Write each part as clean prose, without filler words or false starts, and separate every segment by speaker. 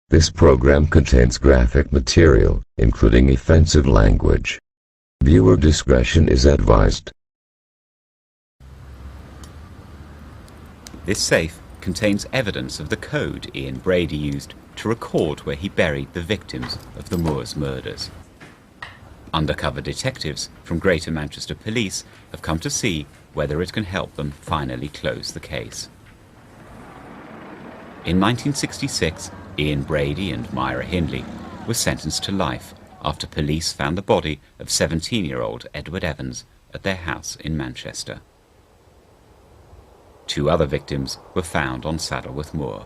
Speaker 1: This program contains graphic material, including offensive language. Viewer discretion is advised.
Speaker 2: This safe contains evidence of the code Ian Brady used to record where he buried the victims of the Moors murders. Undercover detectives from Greater Manchester Police have come to see whether it can help them finally close the case. In 1966, Ian Brady and Myra Hindley were sentenced to life after police found the body of 17-year-old Edward Evans at their house in Manchester. 2 other victims were found on Saddleworth Moor.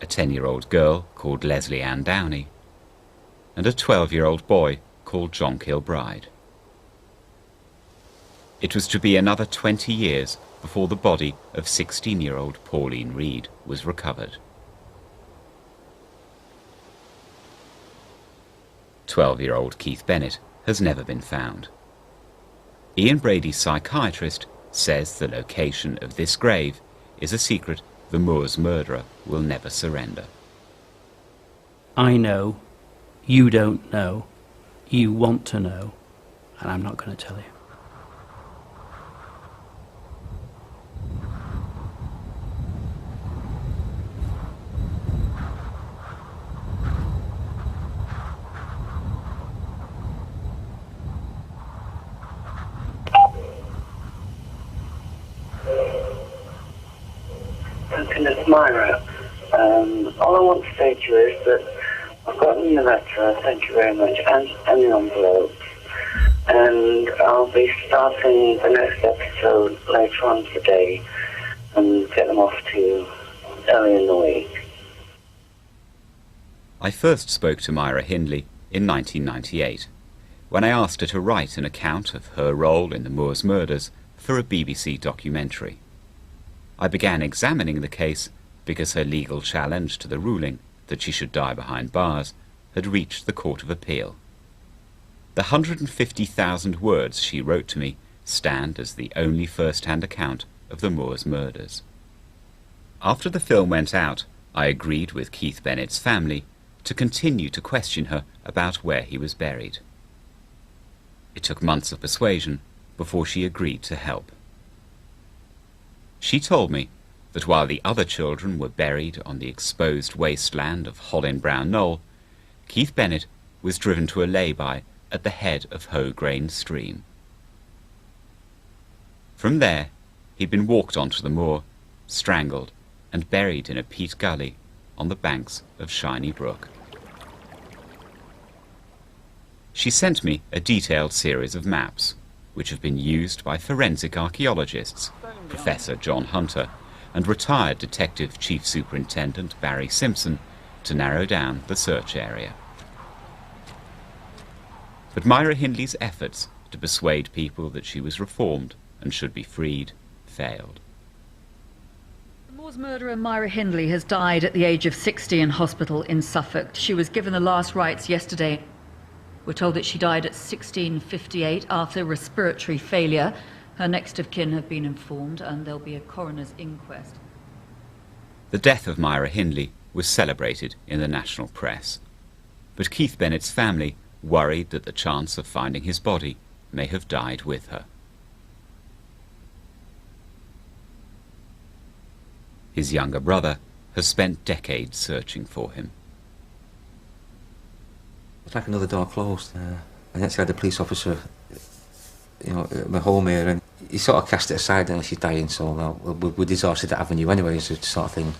Speaker 2: A 10-year-old girl called Leslie Ann Downey and a 12-year-old boy called John Kilbride. It was to be another 20 years before the body of 16-year-old Pauline Reed was recovered. 12-year-old Keith Bennett has never been found. Ian Brady's psychiatrist says the location of this grave is a secret the Moors murderer will never surrender.
Speaker 3: I know, you don't know, you want to know, and I'm not going to tell you.
Speaker 4: It's Myra. All I want to say to you is that I've gotten the letter, thank you very much, and the envelopes, and I'll be starting the next episode later on today and get them off to you early in the week.
Speaker 2: I first spoke to Myra Hindley in 1998, when I asked her to write an account of her role in the Moors murders for a BBC documentary. I began examining the case because her legal challenge to the ruling that she should die behind bars had reached the Court of Appeal. The 150,000 words she wrote to me stand as the only first-hand account of the Moors murders. After the film went out, I agreed with Keith Bennett's family to continue to question her about where he was buried. It took months of persuasion before she agreed to help. She told me that while the other children were buried on the exposed wasteland of Hollin Brown Knoll, Keith Bennett was driven to a lay-by at the head of Hoe Grain Stream. From there, he'd been walked onto the moor, strangled, and buried in a peat gully on the banks of Shiny Brook. She sent me a detailed series of maps, which have been used by forensic archaeologists, Professor John Hunter and retired Detective Chief Superintendent Barry Simpson, to narrow down the search area. But Myra Hindley's efforts to persuade people that she was reformed and should be freed failed.
Speaker 5: The Moors murderer Myra Hindley has died at the age of 60 in hospital in Suffolk. She was given the last rites yesterday. We're told that she died at 16:58 after respiratory failure. Her next of kin have been informed and there'll be a coroner's inquest.
Speaker 2: The death of Myra Hindley was celebrated in the national press, but Keith Bennett's family worried that the chance of finding his body may have died with her. His younger brother has spent decades searching for him.
Speaker 6: It's like another door closed. I actually had a police officer, at my home here, and he sort of cast it aside now she's dying, so we're exhausted that avenue anyway, is the sort of thing.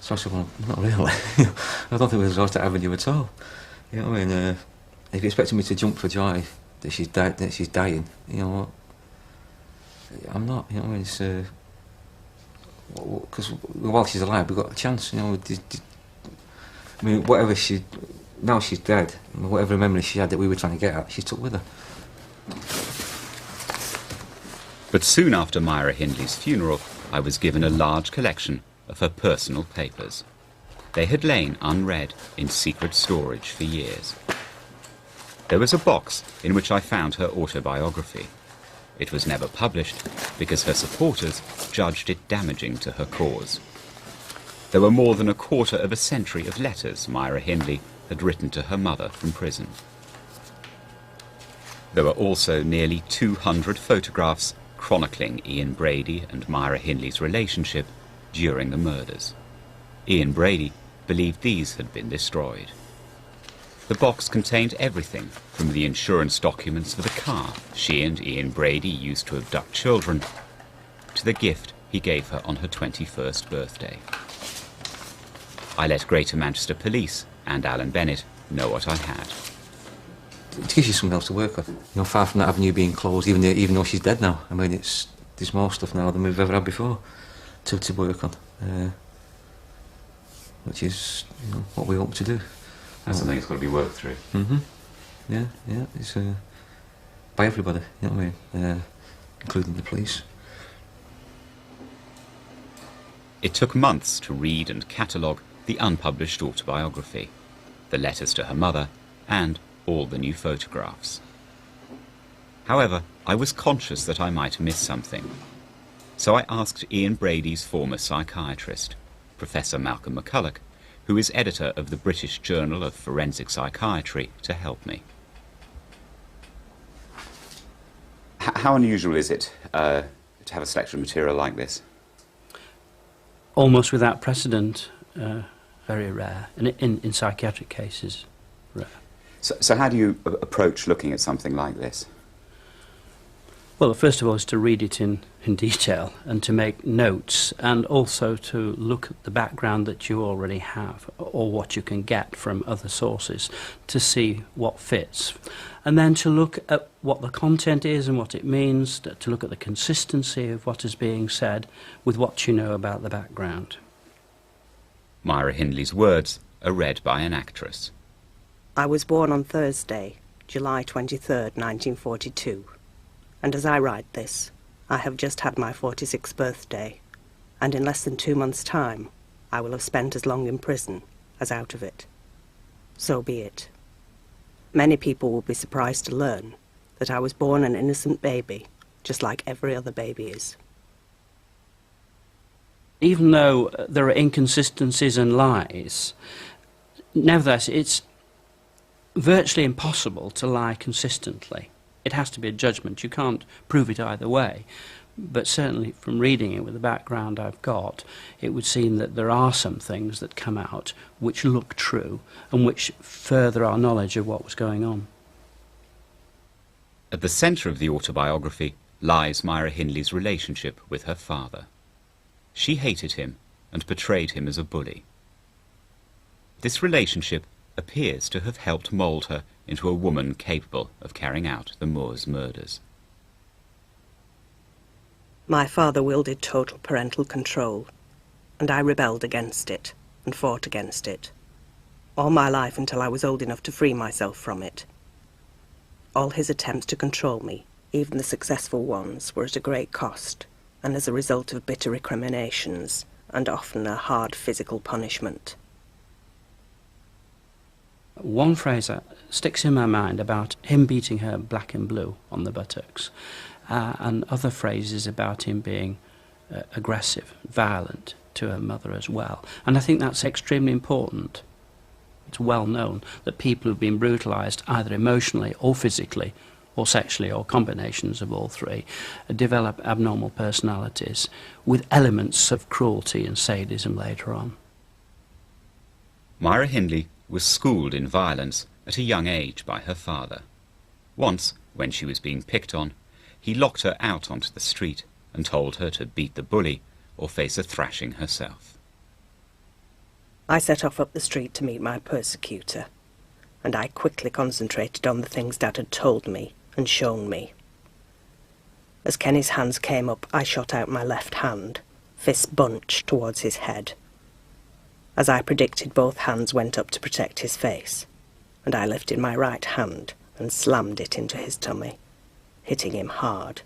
Speaker 6: So I said, well, not really. I don't think we're exhausted that avenue at all. You know what I mean? If you're expecting me to jump for joy that she's dying, you know what? I'm not, you know what I mean? It's, because while she's alive, we've got a chance, you know. I mean, whatever now she's dead, whatever memory she had that we were trying to get at, she took with her.
Speaker 2: But soon after Myra Hindley's funeral, I was given a large collection of her personal papers. They had lain unread in secret storage for years. There was a box in which I found her autobiography. It was never published because her supporters judged it damaging to her cause. There were more than a quarter of a century of letters Myra Hindley had written to her mother from prison. There were also nearly 200 photographs chronicling Ian Brady and Myra Hindley's relationship during the murders. Ian Brady believed these had been destroyed. The box contained everything from the insurance documents for the car she and Ian Brady used to abduct children to the gift he gave her on her 21st birthday. I let Greater Manchester Police and Alan Bennett know what I had.
Speaker 6: It gives you something else to work on. You know, far from that avenue being closed, even though she's dead now. I mean, there's more stuff now than we've ever had before to work on, which is, you know, what we hope to do.
Speaker 2: That's something that's got to be worked through.
Speaker 6: Mm-hmm. Yeah, it's by everybody, you know what I mean, including the police.
Speaker 2: It took months to read and catalogue the unpublished autobiography, the letters to her mother, and all the new photographs. However, I was conscious that I might miss something. So I asked Ian Brady's former psychiatrist, Professor Malcolm McCulloch, who is editor of the British Journal of Forensic Psychiatry, to help me. How unusual is it to have a selection of material like this?
Speaker 3: Almost without precedent, very rare, and in psychiatric cases, rare.
Speaker 2: So how do you approach looking at something like this?
Speaker 3: Well, first of all, is to read it in detail and to make notes, and also to look at the background that you already have or what you can get from other sources to see what fits. And then to look at what the content is and what it means, to look at the consistency of what is being said with what you know about the background.
Speaker 2: Myra Hindley's words are read by an actress.
Speaker 7: I was born on Thursday, July 23rd, 1942. And as I write this, I have just had my 46th birthday, and in less than 2 months' time, I will have spent as long in prison as out of it. So be it. Many people will be surprised to learn that I was born an innocent baby, just like every other baby is.
Speaker 3: Even though there are inconsistencies and lies, nevertheless, it's virtually impossible to lie consistently. It has to be a judgment. You can't prove it either way. But certainly from reading it with the background I've got, it would seem that there are some things that come out which look true and which further our knowledge of what was going on.
Speaker 2: At the centre of the autobiography lies Myra Hindley's relationship with her father. She hated him and portrayed him as a bully. This relationship appears to have helped mould her into a woman capable of carrying out the Moors murders.
Speaker 7: My father wielded total parental control, and I rebelled against it and fought against it, all my life until I was old enough to free myself from it. All his attempts to control me, even the successful ones, were at a great cost, and as a result of bitter recriminations, and often a hard physical punishment.
Speaker 3: One phrase that sticks in my mind about him beating her black and blue on the buttocks, and other phrases about him being aggressive, violent to her mother as well. And I think that's extremely important. It's well known that people who've been brutalised either emotionally or physically or sexually or combinations of all three develop abnormal personalities with elements of cruelty and sadism later on.
Speaker 2: Myra Hindley was schooled in violence at a young age by her father. Once, when she was being picked on, he locked her out onto the street and told her to beat the bully or face a thrashing herself.
Speaker 7: I set off up the street to meet my persecutor, and I quickly concentrated on the things Dad had told me and shown me. As Kenny's hands came up, I shot out my left hand, fist bunched towards his head. As I predicted, both hands went up to protect his face, and I lifted my right hand and slammed it into his tummy, hitting him hard.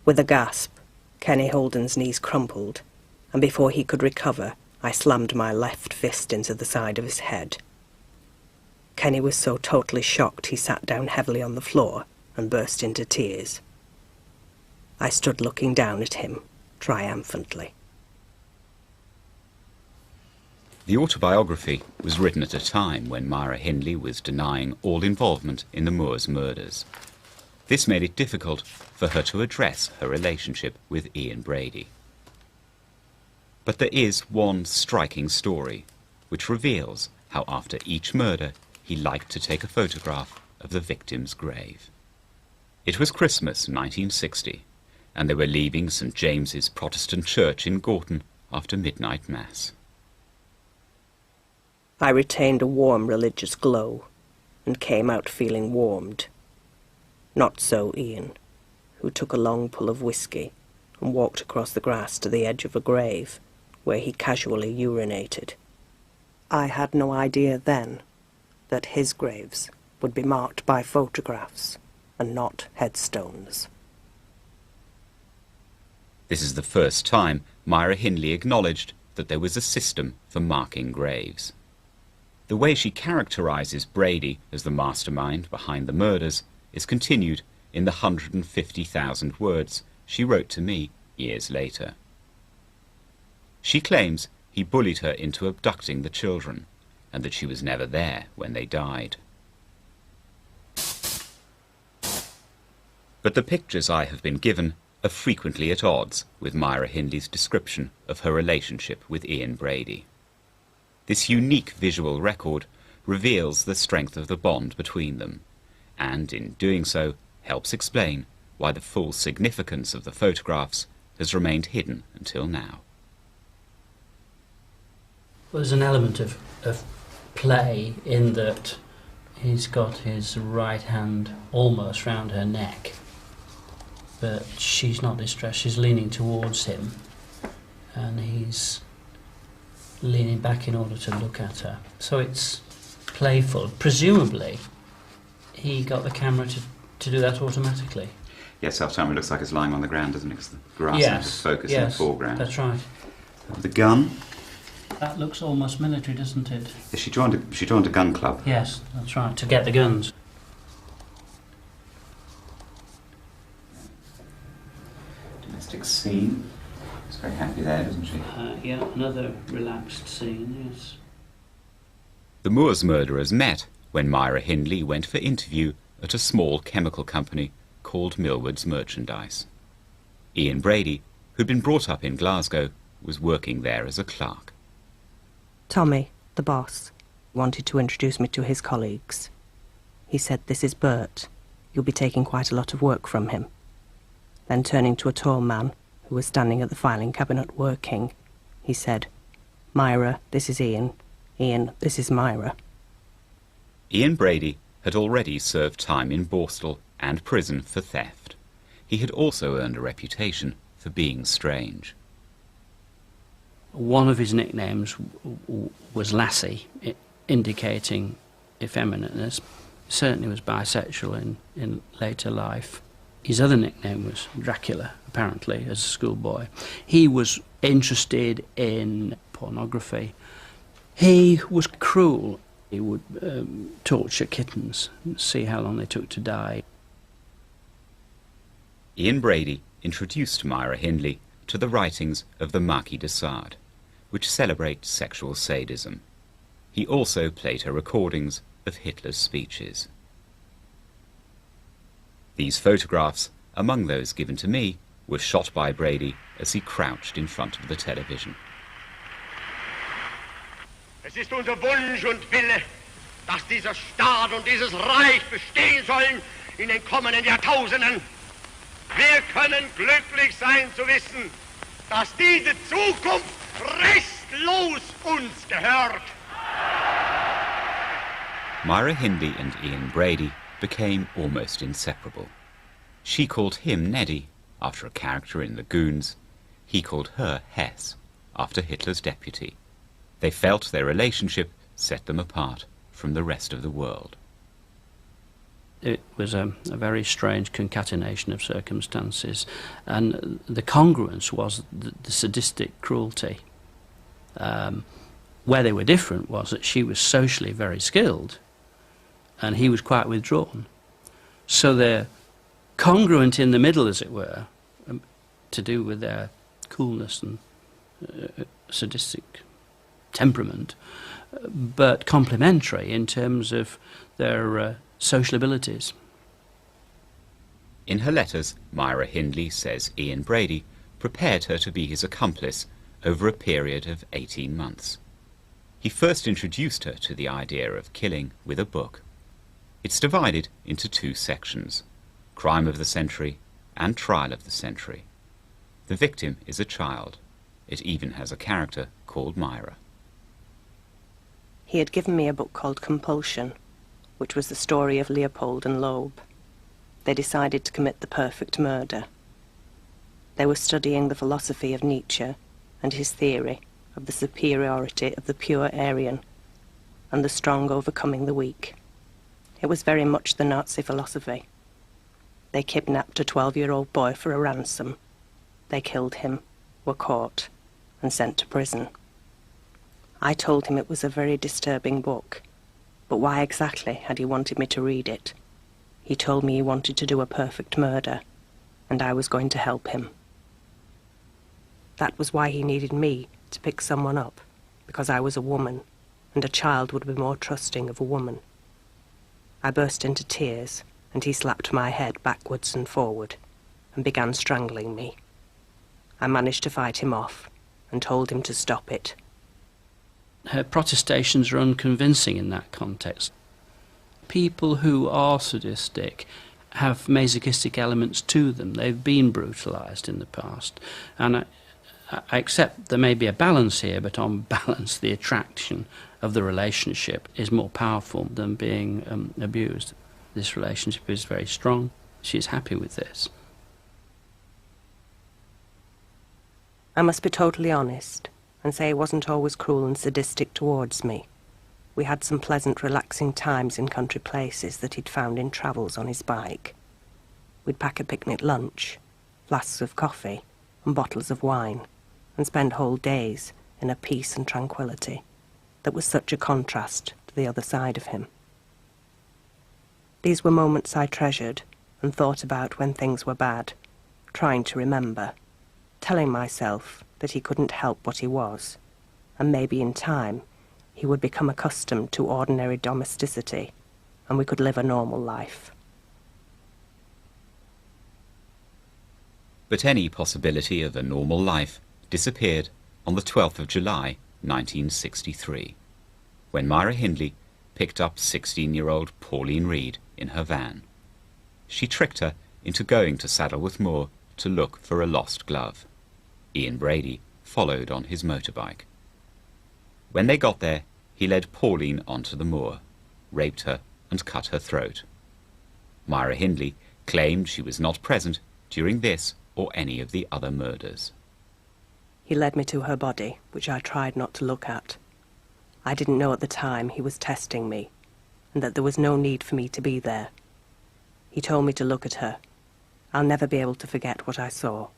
Speaker 7: With a gasp, Kenny Holden's knees crumpled, and before he could recover, I slammed my left fist into the side of his head. Kenny was so totally shocked he sat down heavily on the floor and burst into tears. I stood looking down at him, triumphantly.
Speaker 2: The autobiography was written at a time when Myra Hindley was denying all involvement in the Moors murders. This made it difficult for her to address her relationship with Ian Brady. But there is one striking story which reveals how after each murder he liked to take a photograph of the victim's grave. It was Christmas 1960, and they were leaving St. James's Protestant Church in Gorton after midnight mass.
Speaker 7: I retained a warm religious glow and came out feeling warmed. Not so Ian, who took a long pull of whiskey and walked across the grass to the edge of a grave, where he casually urinated. I had no idea then that his graves would be marked by photographs and not headstones.
Speaker 2: This is the first time Myra Hindley acknowledged that there was a system for marking graves. The way she characterises Brady as the mastermind behind the murders is continued in the 150,000 words she wrote to me years later. She claims he bullied her into abducting the children, and that she was never there when they died. But the pictures I have been given are frequently at odds with Myra Hindley's description of her relationship with Ian Brady. This unique visual record reveals the strength of the bond between them, and in doing so helps explain why the full significance of the photographs has remained hidden until now.
Speaker 3: Well, there's an element of play in that he's got his right hand almost round her neck, but she's not distressed, she's leaning towards him, and he's leaning back in order to look at her. So it's playful. Presumably, he got the camera to do that automatically.
Speaker 2: Yes, self-timer looks like it's lying on the ground, doesn't it? Because the grass is focused in the foreground.
Speaker 3: That's right.
Speaker 2: The gun.
Speaker 3: That looks almost military, doesn't it?
Speaker 2: Is she joined a gun club?
Speaker 3: Yes, that's right, to get the guns.
Speaker 2: Domestic scene. She's very happy there, isn't she?
Speaker 3: Yeah, another relaxed scene, yes.
Speaker 2: The Moors murderers met when Myra Hindley went for interview at a small chemical company called Millward's Merchandise. Ian Brady, who'd been brought up in Glasgow, was working there as a clerk.
Speaker 7: Tommy, the boss, wanted to introduce me to his colleagues. He said, "This is Bert. You'll be taking quite a lot of work from him." Then turning to a tall man who was standing at the filing cabinet working, he said, "Myra, this is Ian. Ian, this is Myra."
Speaker 2: Ian Brady had already served time in Borstal and prison for theft. He had also earned a reputation for being strange.
Speaker 3: One of his nicknames was Lassie, indicating effeminateness. Certainly was bisexual in later life. His other nickname was Dracula, apparently, as a schoolboy. He was interested in pornography. He was cruel. He would torture kittens and see how long they took to die.
Speaker 2: Ian Brady introduced Myra Hindley to the writings of the Marquis de Sade, which celebrate sexual sadism. He also played her recordings of Hitler's speeches. These photographs, among those given to me, were shot by Brady as he crouched in front of the television.
Speaker 8: Es ist unser Wunsch und Wille, dass dieser Staat und dieses Reich bestehen sollen in den kommenden Jahrtausenden. Wir können glücklich sein zu wissen, dass diese Zukunft restlos uns gehört.
Speaker 2: Myra Hindley and Ian Brady became almost inseparable. She called him Neddy, after a character in The Goons. He called her Hess, after Hitler's deputy. They felt their relationship set them apart from the rest of the world.
Speaker 3: It was a very strange concatenation of circumstances, and the congruence was the sadistic cruelty. Where they were different was that she was socially very skilled, and he was quite withdrawn. So they're congruent in the middle, as it were, to do with their coolness and sadistic temperament, but complementary in terms of their social abilities.
Speaker 2: In her letters, Myra Hindley says Ian Brady prepared her to be his accomplice over a period of 18 months. He first introduced her to the idea of killing with a book. It's divided into 2 sections, Crime of the Century and Trial of the Century. The victim is a child. It even has a character called Myra.
Speaker 7: He had given me a book called Compulsion, which was the story of Leopold and Loeb. They decided to commit the perfect murder. They were studying the philosophy of Nietzsche and his theory of the superiority of the pure Aryan and the strong overcoming the weak. It was very much the Nazi philosophy. They kidnapped a 12-year-old boy for a ransom. They killed him, were caught, and sent to prison. I told him it was a very disturbing book, but why exactly had he wanted me to read it? He told me he wanted to do a perfect murder, and I was going to help him. That was why he needed me to pick someone up, because I was a woman, and a child would be more trusting of a woman. I burst into tears, and he slapped my head backwards and forward, and began strangling me. I managed to fight him off, and told him to stop it.
Speaker 3: Her protestations are unconvincing in that context. People who are sadistic have masochistic elements to them. They've been brutalised in the past. And I accept there may be a balance here, but on balance the attraction of the relationship is more powerful than being abused. This relationship is very strong. She's happy with this.
Speaker 7: I must be totally honest and say he wasn't always cruel and sadistic towards me. We had some pleasant, relaxing times in country places that he'd found in travels on his bike. We'd pack a picnic lunch, flasks of coffee and bottles of wine, and spend whole days in a peace and tranquility that was such a contrast to the other side of him. These were moments I treasured and thought about when things were bad, trying to remember, telling myself that he couldn't help what he was, and maybe in time he would become accustomed to ordinary domesticity, and we could live a normal life.
Speaker 2: But any possibility of a normal life disappeared on the 12th of July, 1963, when Myra Hindley picked up 16-year-old Pauline Reed in her van. She tricked her into going to Saddleworth Moor to look for a lost glove. Ian Brady followed on his motorbike. When they got there, he led Pauline onto the moor, raped her and cut her throat. Myra Hindley claimed she was not present during this or any of the other murders.
Speaker 7: He led me to her body, which I tried not to look at. I didn't know at the time he was testing me, and that there was no need for me to be there. He told me to look at her. I'll never be able to forget what I saw.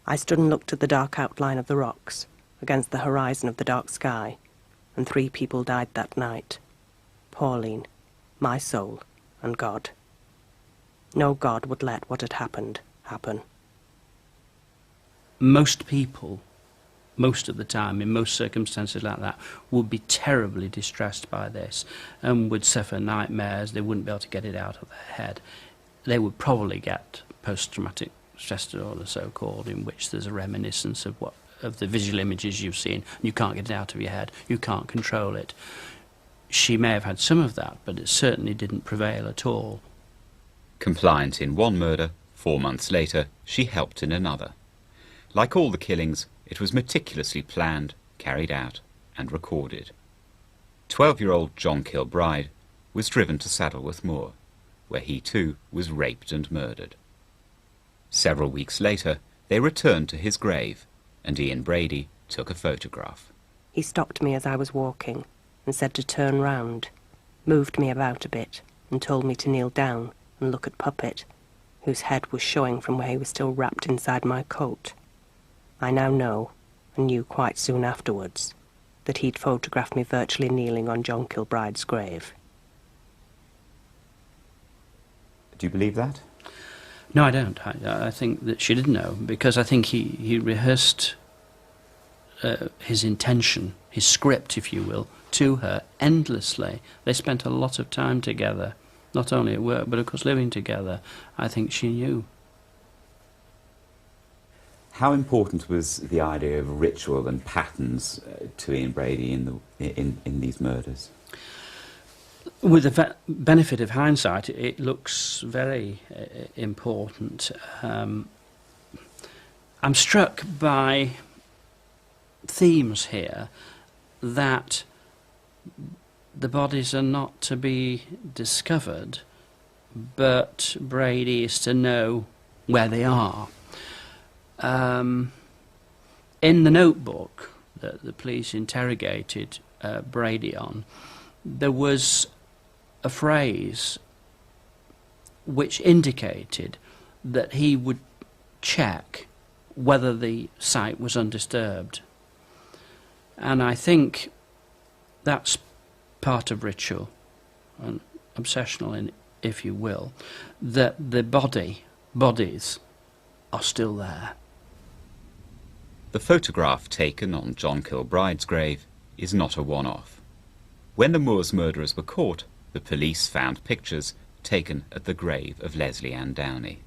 Speaker 7: I stood and looked at the dark outline of the rocks, against the horizon of the dark sky, and 3 people died that night. Pauline, my soul, and God. No God would let what had happened happen.
Speaker 3: Most people, most of the time, in most circumstances like that, would be terribly distressed by this and would suffer nightmares. They wouldn't be able to get it out of their head. They would probably get post-traumatic stress disorder, so-called, in which there's a reminiscence of the visual images you've seen. You can't get it out of your head. You can't control it. She may have had some of that, but it certainly didn't prevail at all.
Speaker 2: Compliant in one murder, 4 months later, she helped in another. Like all the killings, it was meticulously planned, carried out, and recorded. 12-year-old John Kilbride was driven to Saddleworth Moor, where he too was raped and murdered. Several weeks later, they returned to his grave, and Ian Brady took a photograph.
Speaker 7: He stopped me as I was walking and said to turn round, moved me about a bit, and told me to kneel down and look at Puppet, whose head was showing from where he was still wrapped inside my coat. I now know, and knew quite soon afterwards, that he'd photographed me virtually kneeling on John Kilbride's grave.
Speaker 2: Do you believe that?
Speaker 3: No, I don't. I think that she didn't know, because I think he rehearsed his intention, his script, if you will, to her endlessly. They spent a lot of time together, not only at work, but of course living together. I think she knew.
Speaker 2: How important was the idea of ritual and patterns to Ian Brady in these murders?
Speaker 3: With the benefit of hindsight, it looks very important. I'm struck by themes here that the bodies are not to be discovered, but Brady is to know where they are. In the notebook that the police interrogated Brady on, there was a phrase which indicated that he would check whether the site was undisturbed. And I think that's part of ritual, and obsessional, if you will, that the bodies are still there.
Speaker 2: The photograph taken on John Kilbride's grave is not a one-off. When the Moors murderers were caught, the police found pictures taken at the grave of Leslie Ann Downey.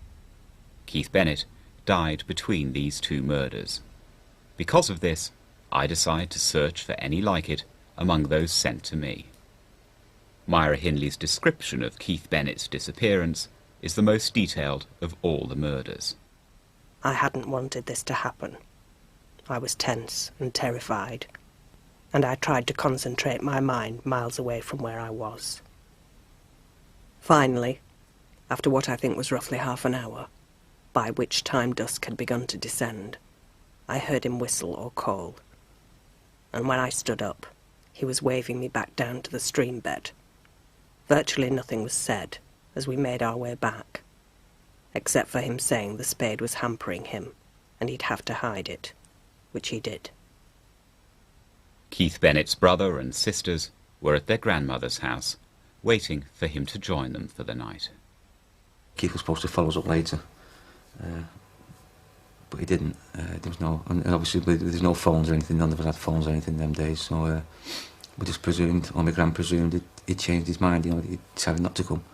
Speaker 2: Keith Bennett died between these two murders. Because of this, I decided to search for any like it among those sent to me. Myra Hindley's description of Keith Bennett's disappearance is the most detailed of all the murders.
Speaker 7: I hadn't wanted this to happen. I was tense and terrified, and I tried to concentrate my mind miles away from where I was. Finally, after what I think was roughly half an hour, by which time dusk had begun to descend, I heard him whistle or call. And when I stood up, he was waving me back down to the stream bed. Virtually nothing was said as we made our way back, except for him saying the spade was hampering him and he'd have to hide it, which he did.
Speaker 2: Keith Bennett's brother and sisters were at their grandmother's house, waiting for him to join them for the night.
Speaker 6: Keith was supposed to follow us up later, but he didn't. There was no, and obviously there's no phones or anything. None of us had phones or anything them days, so we just presumed, or my gran presumed, he'd changed his mind. You know, he decided not to come.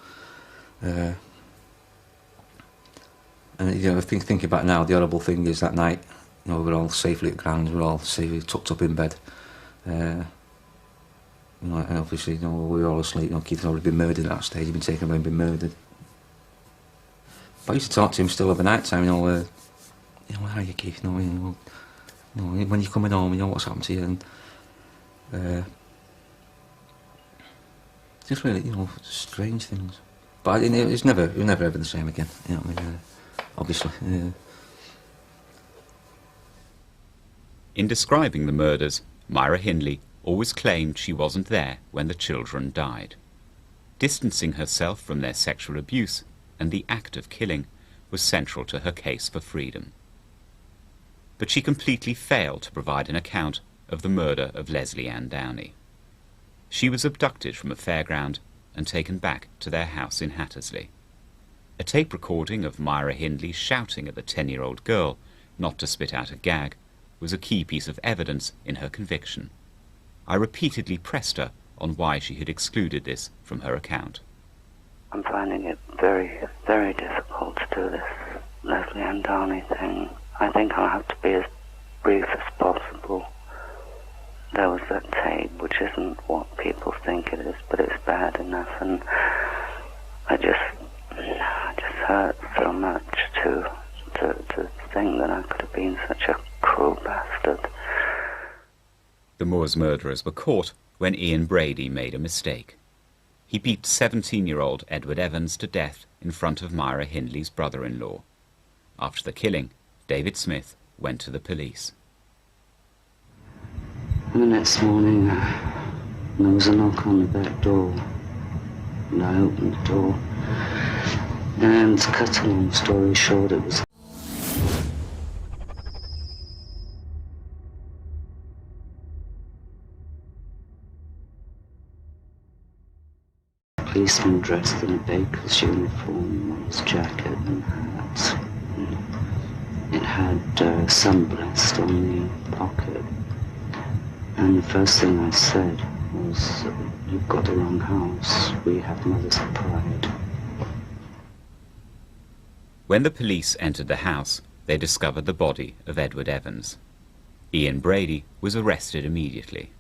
Speaker 6: And you know, thinking back now, the horrible thing is that night, you know, we were all safely at ground, we were all safely tucked up in bed. You know, and obviously, you know, we were all asleep. You know, Keith had already been murdered at that stage. He'd been taken away and been murdered. But I used to talk to him still over night time. You know, how are you, Keith? You know, when you're coming home, you know what's happened to you, and just really, you know, strange things. But it was never ever the same again. You know, I mean, obviously.
Speaker 2: In describing the murders, Myra Hindley always claimed she wasn't there when the children died. Distancing herself from their sexual abuse and the act of killing was central to her case for freedom. But she completely failed to provide an account of the murder of Leslie Ann Downey. She was abducted from a fairground and taken back to their house in Hattersley. A tape recording of Myra Hindley shouting at the 10-year-old girl not to spit out a gag was a key piece of evidence in her conviction. I repeatedly pressed her on why she had excluded this from her account.
Speaker 4: I'm finding it very, very difficult to do this Leslie Ann Downey thing. I think I'll have to be as brief as possible. There was that tape, which isn't what people think it is, but it's bad enough, and I just hurt so much to think that I could have been such a cruel bastard.
Speaker 2: The Moors murderers were caught when Ian Brady made a mistake. He beat 17-year-old Edward Evans to death in front of Myra Hindley's brother-in-law. After the killing, David Smith went to the police.
Speaker 9: The next morning, there was a knock on the back door, and I opened the door. And to cut a long story short, it was a policeman dressed in a baker's uniform on his jacket and hat. It had sunblast on the pocket. And the first thing I said was, "You've got the wrong house. We have mothers of pride."
Speaker 2: When the police entered the house, they discovered the body of Edward Evans. Ian Brady was arrested immediately.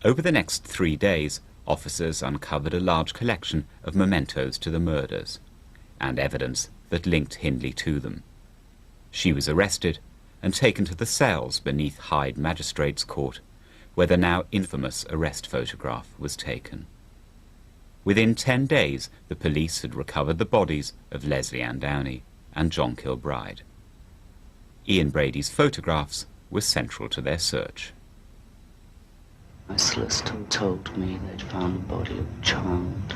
Speaker 2: Over the next 3 days, officers uncovered a large collection of mementos to the murders and evidence that linked Hindley to them. She was arrested and taken to the cells beneath Hyde Magistrates' Court, where the now infamous arrest photograph was taken. Within 10 days, the police had recovered the bodies of Leslie Ann Downey and John Kilbride. Ian Brady's photographs were central to their search.
Speaker 9: My solicitor told me they'd found the body of a child,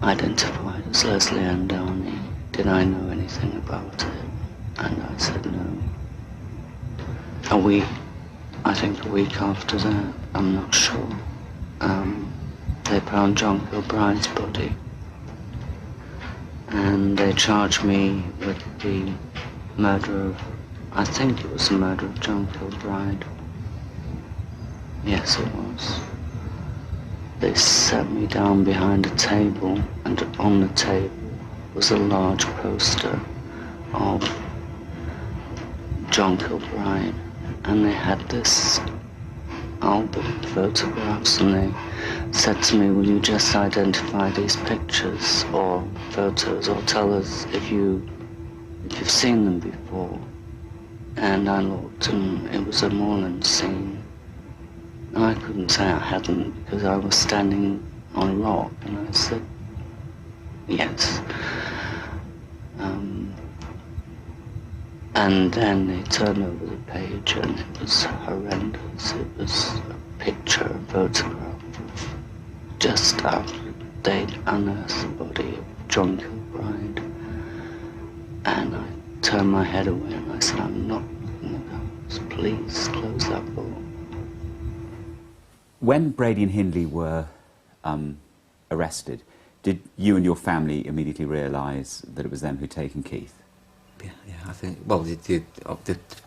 Speaker 9: identified as Leslie Ann Downey. Did I know anything about it? And I said no. I think a week after that, I'm not sure, they found John Kilbride's body. And they charged me with the murder of, I think it was the murder of John Kilbride. Yes, it was. They set me down behind a table, and on the table was a large poster of John Kilbride. And they had this album of photographs, and they said to me, "Will you just identify these pictures or photos, or tell us if you've seen them before?" And I looked, and it was a moorland scene. And I couldn't say I hadn't, because I was standing on a rock, and I said, yes. And then they turned over the page, and it was horrendous. It was a picture, a photograph of just after they'd unearthed the body of John Kilbride. And I turned my head away, and I said, "I'm not looking at those. Please close that book."
Speaker 2: When Brady and Hindley were arrested, did you and your family immediately realise that it was them who'd taken Keith?
Speaker 6: Yeah, I think, well, the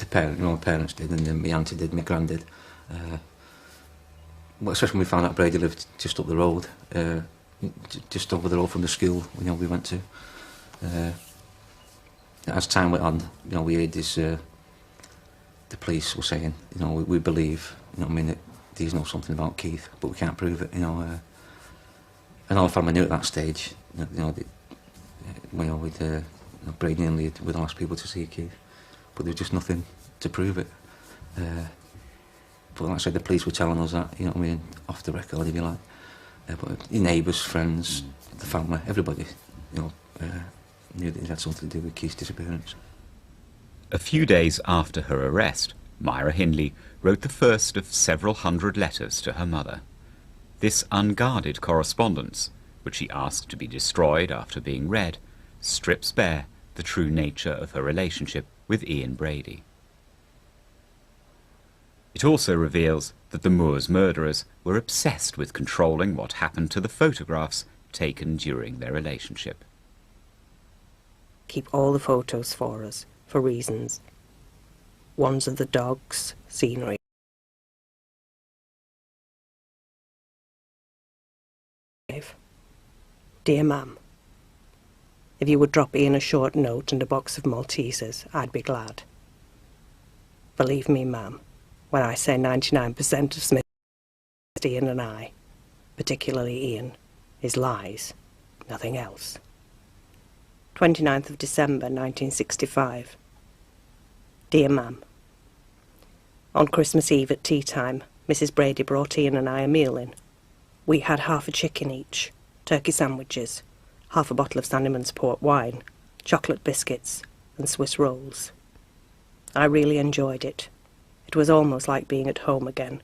Speaker 6: parents, my parents did, and then my auntie did, my gran did. Well, especially when we found out Brady lived just up the road, just over the road from the school, we went to. As time went on, we heard this, the police were saying, we believe, that these know something about Keith, but we can't prove it, and all the family knew at that stage, Brady and Hindley were the last people to see Keith, but there was just nothing to prove it. But like I said, the police were telling us that, off the record, if you like. But your neighbours, friends, the family, everybody, knew that it had something to do with Keith's disappearance.
Speaker 2: A few days after her arrest, Myra Hindley wrote the first of several hundred letters to her mother. This unguarded correspondence, which she asked to be destroyed after being read, strips bare the true nature of her relationship with Ian Brady. It also reveals that the Moors murderers were obsessed with controlling what happened to the photographs taken during their relationship.
Speaker 7: Keep all the photos for us, for reasons. Ones of the dogs, scenery. Dear Ma'am, if you would drop Ian a short note and a box of Maltesers, I'd be glad. Believe me, Ma'am, when I say 99% of Smith, Ian and I, particularly Ian, is lies, nothing else. 29th of December 1965. Dear Ma'am, on Christmas Eve at tea time, Mrs. Brady brought Ian and I a meal in. We had half a chicken each, turkey sandwiches, half a bottle of Sandeman's port wine, chocolate biscuits and Swiss rolls. I really enjoyed it. It was almost like being at home again.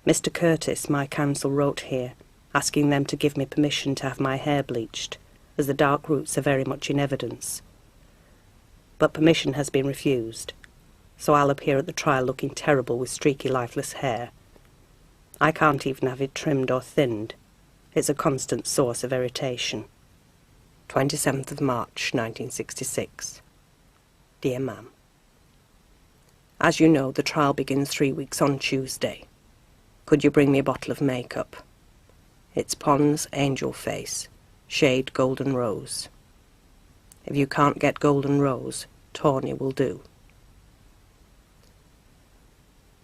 Speaker 7: Mr. Curtis, my counsel, wrote here, asking them to give me permission to have my hair bleached, as the dark roots are very much in evidence. But permission has been refused, so I'll appear at the trial looking terrible with streaky, lifeless hair. I can't even have it trimmed or thinned. It's a constant source of irritation. 27th of March, 1966. Dear Ma'am, As you know, the trial begins 3 weeks on Tuesday. Could you bring me a bottle of makeup? It's Pond's Angel Face, shade Golden Rose. If you can't get Golden Rose, Tawny will do.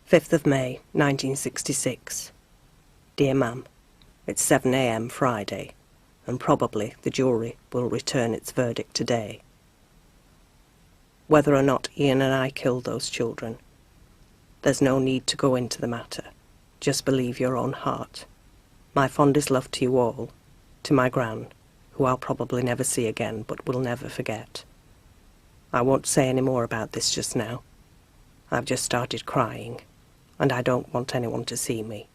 Speaker 7: 5th of May, 1966. Dear Ma'am, it's 7 a.m. Friday, and probably the jury will return its verdict today. Whether or not Ian and I killed those children, there's no need to go into the matter. Just believe your own heart. My fondest love to you all, to my Gran, who I'll probably never see again but will never forget. I won't say any more about this just now. I've just started crying, and I don't want anyone to see me.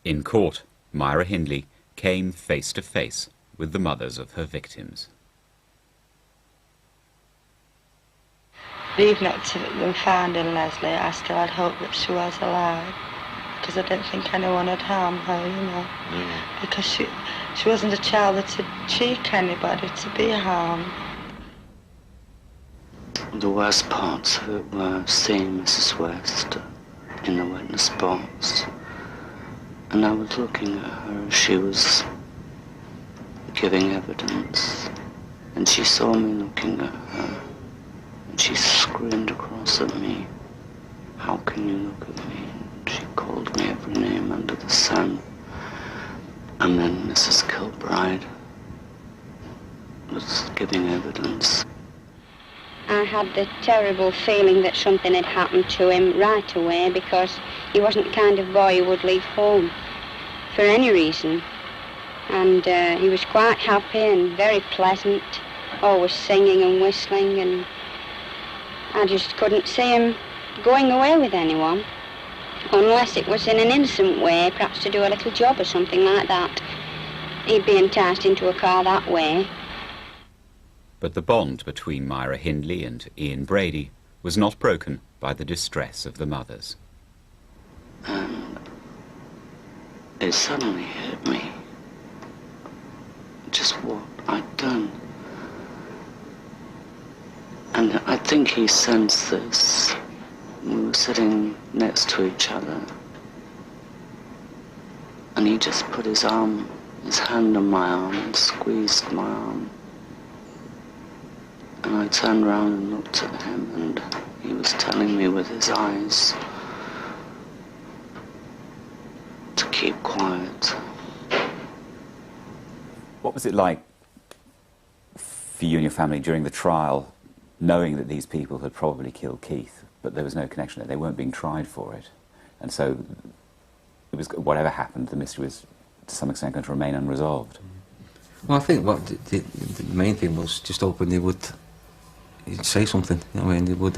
Speaker 2: In court, Myra Hindley came face to face with the mothers of her victims.
Speaker 10: Even up to them finding Leslie, I still had hope that she was alive, because I didn't think anyone had harmed her, you know. Because she wasn't a child that would cheek anybody to be harmed.
Speaker 9: The worst parts of it were seeing Mrs. West in the witness box, and I was looking at her as she was giving evidence, and she saw me looking at her. She screamed across at me, "How can you look at me?" And she called me every name under the sun. And then Mrs. Kilbride was giving evidence.
Speaker 11: I had the terrible feeling that something had happened to him right away, because he wasn't the kind of boy who would leave home for any reason. And he was quite happy and very pleasant, always singing and whistling, and I just couldn't see him going away with anyone, unless it was in an innocent way, perhaps to do a little job or something like that. He'd be enticed into a car that way.
Speaker 2: But the bond between Myra Hindley and Ian Brady was not broken by the distress of the mothers.
Speaker 9: And it suddenly hit me just what I'd done. And I think he sensed this. We were sitting next to each other, and he just put his hand on my arm and squeezed my arm. And I turned around and looked at him, and he was telling me with his eyes to keep quiet.
Speaker 2: What was it like for you and your family during the trial, knowing that these people had probably killed Keith, but there was no connection there? They weren't being tried for it, and so it was, whatever happened, the mystery was to some extent going to remain unresolved.
Speaker 6: Well, I think what the main thing was just hoping they would say something. You know, I mean, they would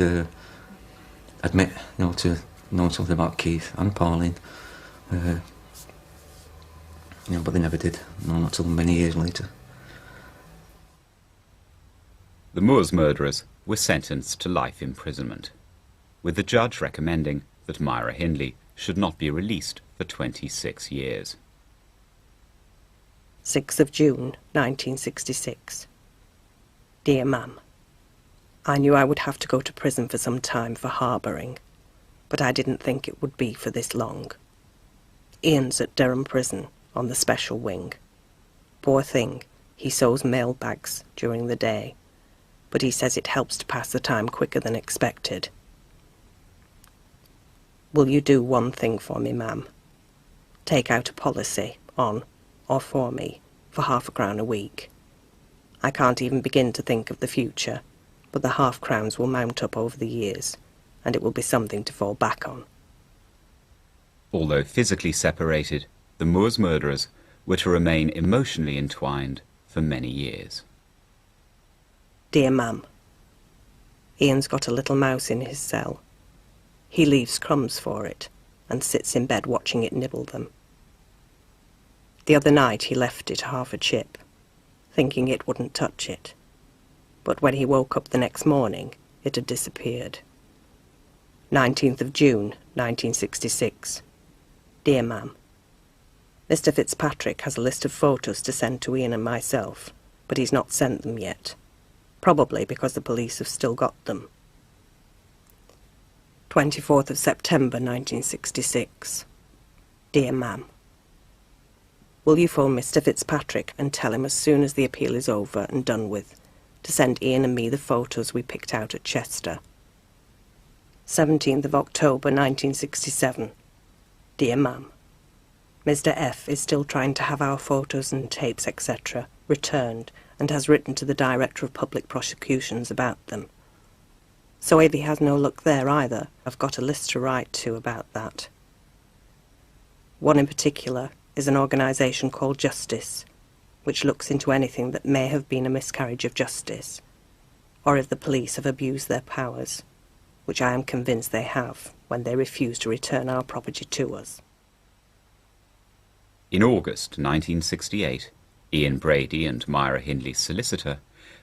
Speaker 6: admit, you know, to knowing something about Keith and Pauline. You know, but they never did. No, not till many years later.
Speaker 2: The Moors murderers were sentenced to life imprisonment, with the judge recommending that Myra Hindley should not be released for 26 years.
Speaker 7: 6th of June, 1966. Dear Ma'am, I knew I would have to go to prison for some time for harbouring, but I didn't think it would be for this long. Ian's at Durham Prison on the special wing. Poor thing, he sews mail bags during the day, but he says it helps to pass the time quicker than expected. Will you do one thing for me, ma'am? Take out a policy on, or for me, for £0.50 a week. I can't even begin to think of the future, but the £0.50 will mount up over the years, and it will be something to fall back on.
Speaker 2: Although physically separated, the Moors murderers were to remain emotionally entwined for many years.
Speaker 7: Dear Ma'am, Ian's got a little mouse in his cell. He leaves crumbs for it and sits in bed watching it nibble them. The other night he left it half a chip, thinking it wouldn't touch it. But when he woke up the next morning, it had disappeared. 19th of June, 1966. Dear Ma'am, Mr. Fitzpatrick has a list of photos to send to Ian and myself, but he's not sent them yet. probably because the police have still got them. 24th of September 1966. Dear Ma'am, will you phone Mr. Fitzpatrick and tell him as soon as the appeal is over and done with to send Ian and me the photos we picked out at Chester. 17th of October 1967. Dear Ma'am, Mr. F is still trying to have our photos and tapes, etc., returned and has written to the Director of Public Prosecutions about them. So if he has no luck there either, I've got a list to write to about that. One in particular is an organisation called Justice, which looks into anything that may have been a miscarriage of justice, or if the police have abused their powers, which I am convinced they have when they refuse to return our property to us.
Speaker 2: In August 1968, Ian Brady and Myra Hindley's solicitor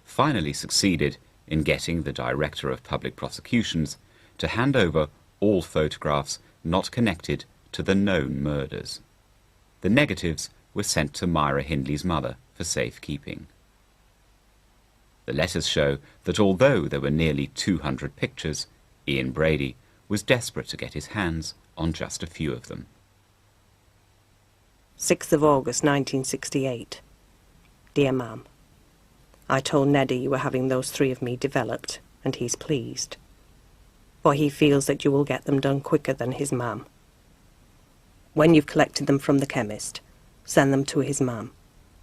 Speaker 2: finally succeeded in getting the Director of Public Prosecutions to hand over all photographs not connected to the known murders. The negatives were sent to Myra Hindley's mother for safekeeping. The letters show that although there were nearly 200 pictures, Ian Brady was desperate to get his hands on just a few of them.
Speaker 7: 6th of August 1968. Dear Ma'am, I told Neddy you were having those 3 of me developed, and he's pleased, for he feels that you will get them done quicker than his mam. When you've collected them from the chemist, send them to his mam,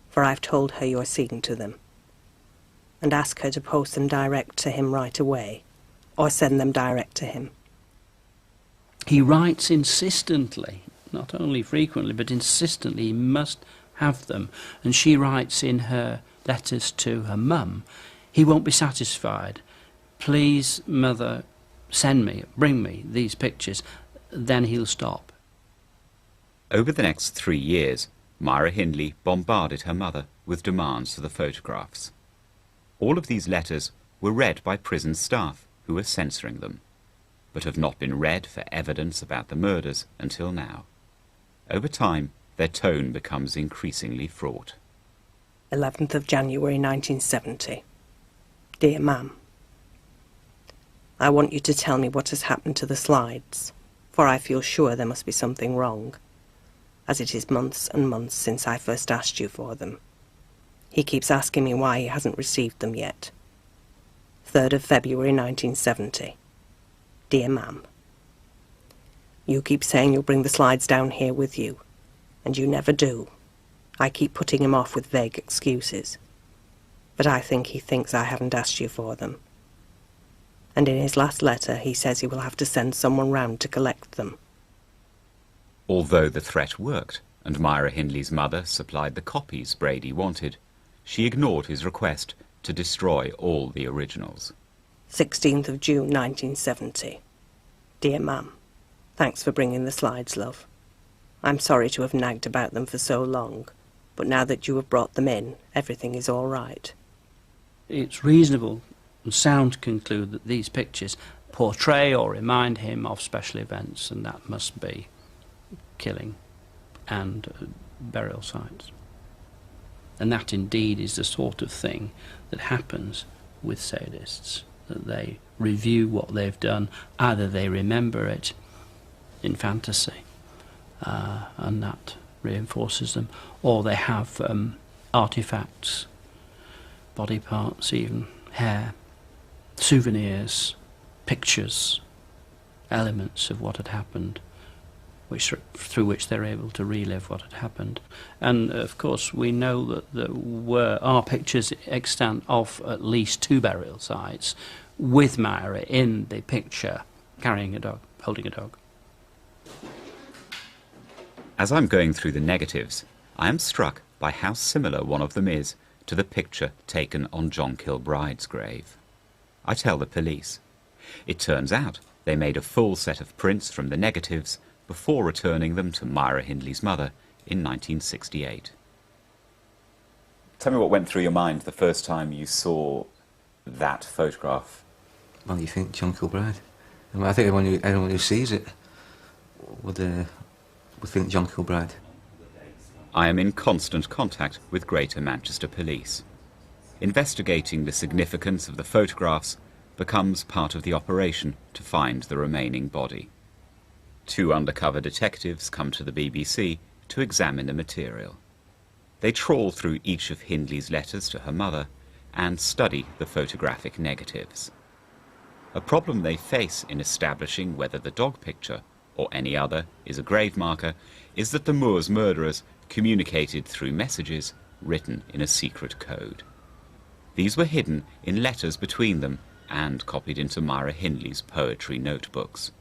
Speaker 7: for I've told her you're seeing to them, and ask her to post them direct to him right away, or send them direct to him.
Speaker 3: He writes insistently, not only frequently, but insistently he must have them, and she writes in her letters to her mum, he won't be satisfied. Please, mother, bring me these pictures. Then he'll stop.
Speaker 2: Over the next 3 years, Myra Hindley bombarded her mother with demands for the photographs. All of these letters were read by prison staff who were censoring them, but have not been read for evidence about the murders until now. Over time, their tone becomes increasingly fraught.
Speaker 7: 11th of January 1970. Dear Ma'am, I want you to tell me what has happened to the slides, for I feel sure there must be something wrong, as it is months and months since I first asked you for them. He keeps asking me why he hasn't received them yet. 3rd of February 1970. Dear Ma'am, you keep saying you'll bring the slides down here with you, and you never do. I keep putting him off with vague excuses, but I think he thinks I haven't asked you for them. And in his last letter he says he will have to send someone round to collect them.
Speaker 2: Although the threat worked, and Myra Hindley's mother supplied the copies Brady wanted, she ignored his request to destroy all the originals.
Speaker 7: 16th of June 1970. Dear Ma'am, thanks for bringing the slides, love. I'm sorry to have nagged about them for so long, but now that you have brought them in, everything is all right.
Speaker 3: It's reasonable and sound to conclude that these pictures portray or remind him of special events, and that must be killing and burial sites. And that indeed is the sort of thing that happens with sadists, that they review what they've done, either they remember it in fantasy, and that reinforces them, or they have artifacts, body parts, even hair, souvenirs, pictures, elements of what had happened, through which they're able to relive what had happened. And of course we know that there are pictures extant of at least 2 burial sites, with Myra in the picture carrying a dog, holding a dog.
Speaker 2: As I'm going through the negatives, I am struck by how similar one of them is to the picture taken on John Kilbride's grave. I tell the police. It turns out they made a full set of prints from the negatives before returning them to Myra Hindley's mother in 1968. Tell me what went through your mind the first time you saw that photograph.
Speaker 6: Well, you think John Kilbride. I mean, I think anyone who sees it would think John Kilbride.
Speaker 2: I am in constant contact with Greater Manchester Police. investigating the significance of the photographs becomes part of the operation to find the remaining body. 2 undercover detectives come to the BBC to examine the material. They trawl through each of Hindley's letters to her mother and study the photographic negatives. A problem they face in establishing whether the dog picture, or any other, is a grave marker is that the Moors murderers communicated through messages written in a secret code. These were hidden in letters between them and copied into Myra Hindley's poetry notebooks.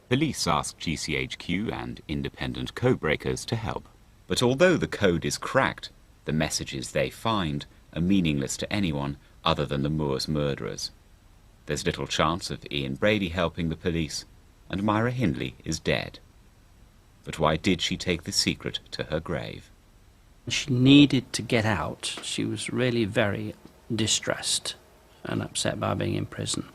Speaker 2: Police asked GCHQ and independent codebreakers to help. But although the code is cracked, the messages they find are meaningless to anyone other than the Moors murderers. There's little chance of Ian Brady helping the police, and Myra Hindley is dead. But why did she take the secret to her grave?
Speaker 3: She needed to get out. She was really very distressed and upset by being in prison.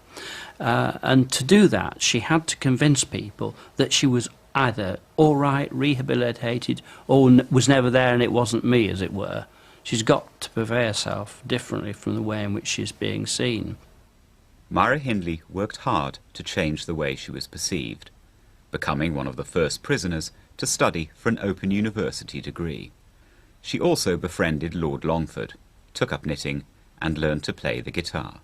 Speaker 3: And to do that, she had to convince people that she was either all right, rehabilitated, or was never there and it wasn't me, as it were. She's got to portray herself differently from the way in which she's being seen.
Speaker 2: Myra Hindley worked hard to change the way she was perceived, becoming one of the first prisoners to study for an Open University degree. She also befriended Lord Longford, took up knitting, and learned to play the guitar.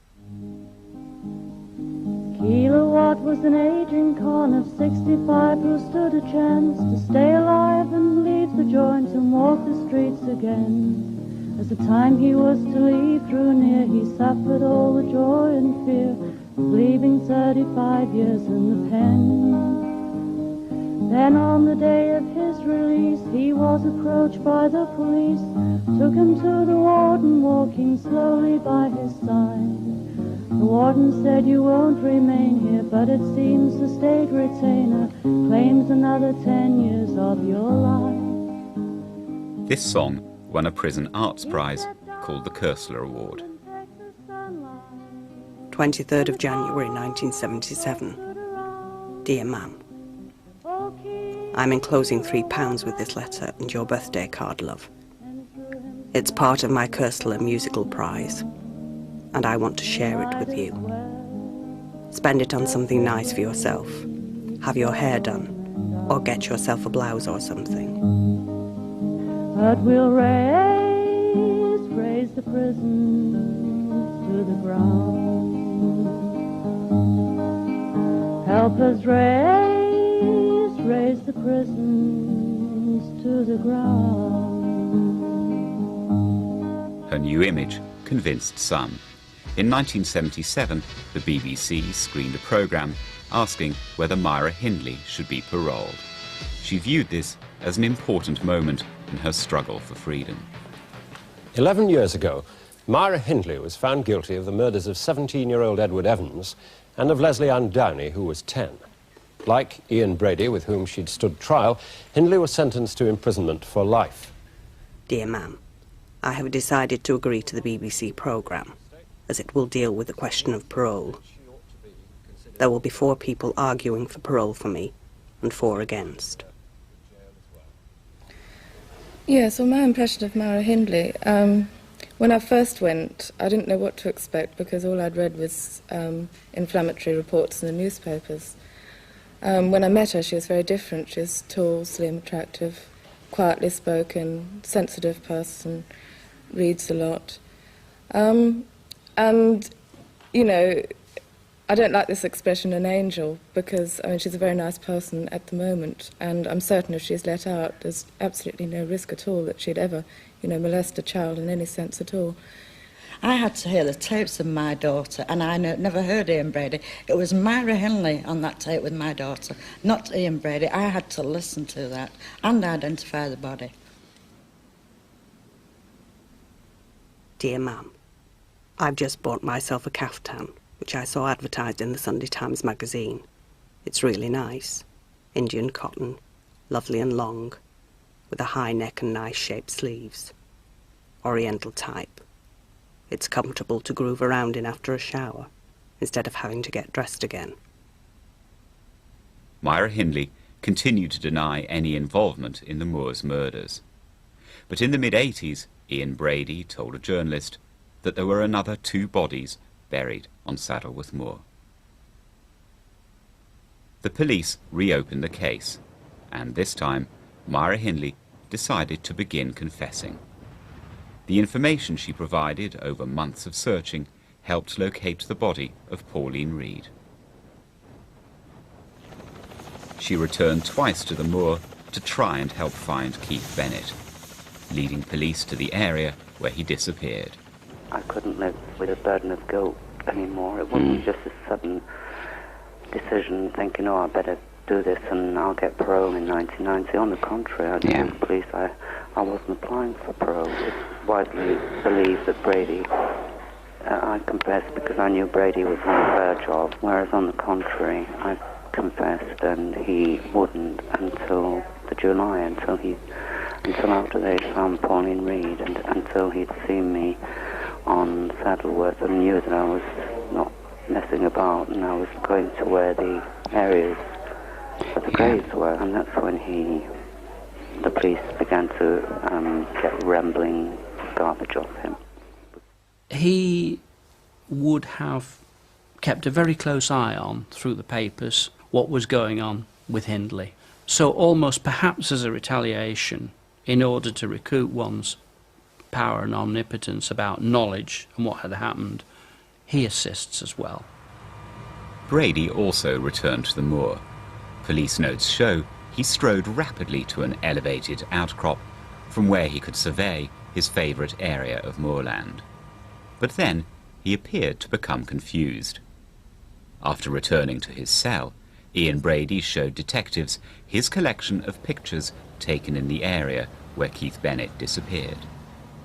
Speaker 12: Kilowatt was an aging con of 65 who stood a chance to stay alive and leave the joint and walk the streets again. As the time he was to leave drew near, he suffered all the joy and fear of leaving 35 years in the pen. Then on the day of his release, he was approached by the police, took him to the warden, walking slowly by his side. The warden said, "You won't remain here, but it seems the state retainer claims another 10 years of your life."
Speaker 2: This song won a prison arts prize called the Kersler Award.
Speaker 7: 23rd of January 1977. Dear Ma'am, I'm enclosing £3 with this letter and your birthday card, love. It's part of my Kersler musical prize, and I want to share it with you. Spend it on something nice for yourself. Have your hair done, or get yourself a blouse or something.
Speaker 12: But we'll raise the prisons to the ground. Help us raise the prisons to the ground.
Speaker 2: Her new image convinced some. In 1977, the BBC screened a programme asking whether Myra Hindley should be paroled. She viewed this as an important moment in her struggle for freedom.
Speaker 13: 11 years ago, Myra Hindley was found guilty of the murders of 17-year-old Edward Evans and of Leslie Ann Downey, who was 10. Like Ian Brady, with whom she'd stood trial, Hindley was sentenced to imprisonment for life.
Speaker 7: Dear Ma'am, I have decided to agree to the BBC programme, as it will deal with the question of parole. There will be 4 people arguing for parole for me, and 4 against.
Speaker 14: Yes, well, my impression of Myra Hindley, when I first went, I didn't know what to expect because all I'd read was inflammatory reports in the newspapers. When I met her, she was very different. She was tall, slim, attractive, quietly spoken, sensitive person, reads a lot. And, you know, I don't like this expression, an angel, because, I mean, she's a very nice person at the moment, and I'm certain if she's let out, there's absolutely no risk at all that she'd ever, you know, molest a child in any sense at all.
Speaker 15: I had to hear the tapes of my daughter, and I never heard Ian Brady. It was Myra Hindley on that tape with my daughter, not Ian Brady. I had to listen to that and identify the body.
Speaker 7: Dear Ma'am, I've just bought myself a caftan, which I saw advertised in the Sunday Times magazine. It's really nice. Indian cotton, lovely and long, with a high neck and nice shaped sleeves. Oriental type. It's comfortable to groove around in after a shower, instead of having to get dressed again.
Speaker 2: Myra Hindley continued to deny any involvement in the Moors murders. But in the mid-80s, Ian Brady told a journalist, that there were another 2 bodies buried on Saddleworth Moor. The police reopened the case, and this time Myra Hindley decided to begin confessing. The information she provided over months of searching helped locate the body of Pauline Reed. She returned twice to the moor to try and help find Keith Bennett, leading police to the area where he disappeared.
Speaker 16: I couldn't live with a burden of guilt anymore. It wasn't just a sudden decision thinking, oh, I better do this and I'll get parole in 1990. On the contrary, I told the police I wasn't applying for parole. It's widely believed that Brady, I confessed because I knew Brady was on the verge of, whereas on the contrary, I confessed and he wouldn't until the July, until after they'd found Pauline Reed, and until he'd seen me on Saddleworth and knew that I was not messing about and I was going to where the areas of the graves were, and that's when the police began to get rambling garbage off him.
Speaker 3: He would have kept a very close eye on, through the papers, what was going on with Hindley. So almost perhaps as a retaliation, in order to recoup one's power and omnipotence about knowledge and what had happened, he assists as well.
Speaker 2: Brady also returned to the moor. Police notes show he strode rapidly to an elevated outcrop from where he could survey his favourite area of moorland. But then he appeared to become confused. After returning to his cell, Ian Brady showed detectives his collection of pictures taken in the area where Keith Bennett disappeared,